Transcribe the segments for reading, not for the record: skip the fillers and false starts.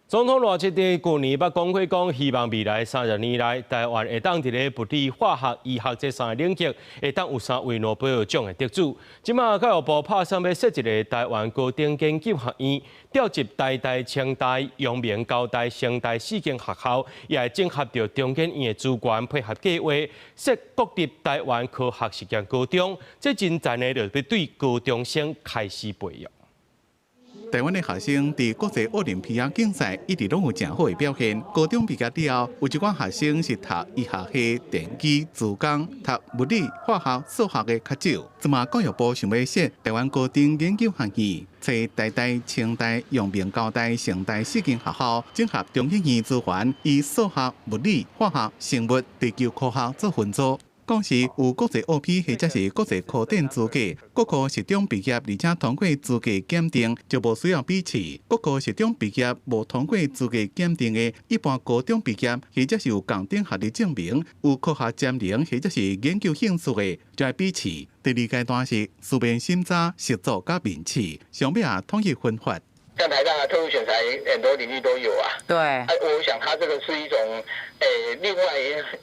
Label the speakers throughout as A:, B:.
A: 總統賴清德去年捌公開講，希望未來30年內，台灣會當佇個物理、化學、醫學這三個領域，會當有3位諾貝爾獎的得主。即馬教育部拍算要設一個台灣高等研究學院，調集台大、清大、陽明、高大、成大4間學校，也會整合着中研院的資源，配合計劃，設國立台灣科學實驗高中。這真正的就要對高中生開始培養。
B: 台灣的學生在國際奧林匹亞競賽一直攏有真好的表現。高中畢業之後，有一寡學生是讀醫學系、電機、資工，讀物理、化學、數學的較少。即馬教育部想要設台灣高等研究學院，找台大、清大、陽明、高大、成大4間學校，整合中研院資源，以數學、物理、化學、生物、地球科學做分組。講是有國際 OP 或者是國際科展資格，國科實中畢業而且通過資格檢定，就無需要比試。國科實中畢業無通過資格檢定的，一般高中畢業或者是有高等學歷證明、有科學潛能或者是研究興趣的，就要比試。第2階段是書面審查、實作加面試，上面也統一分發。
C: 像台大的特殊選才，很多領域都有啊。對，我想它這個是一種，另外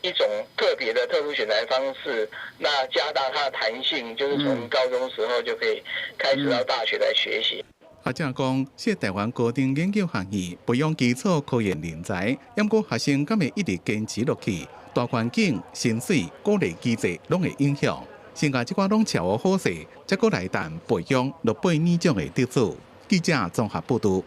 C: 一種特別的特殊選才方式，那加大它的彈性，就是從高中時候就可以開始到大學來學習。
B: 學者講，設台灣高等研究學院培養基礎科研人才，不過學生敢會一直堅持落去，大環境、薪水、鼓勵機制攏會影響。現在這寡攏恰好好勢，才閣來談培養諾貝爾獎的得主。記者綜合報道。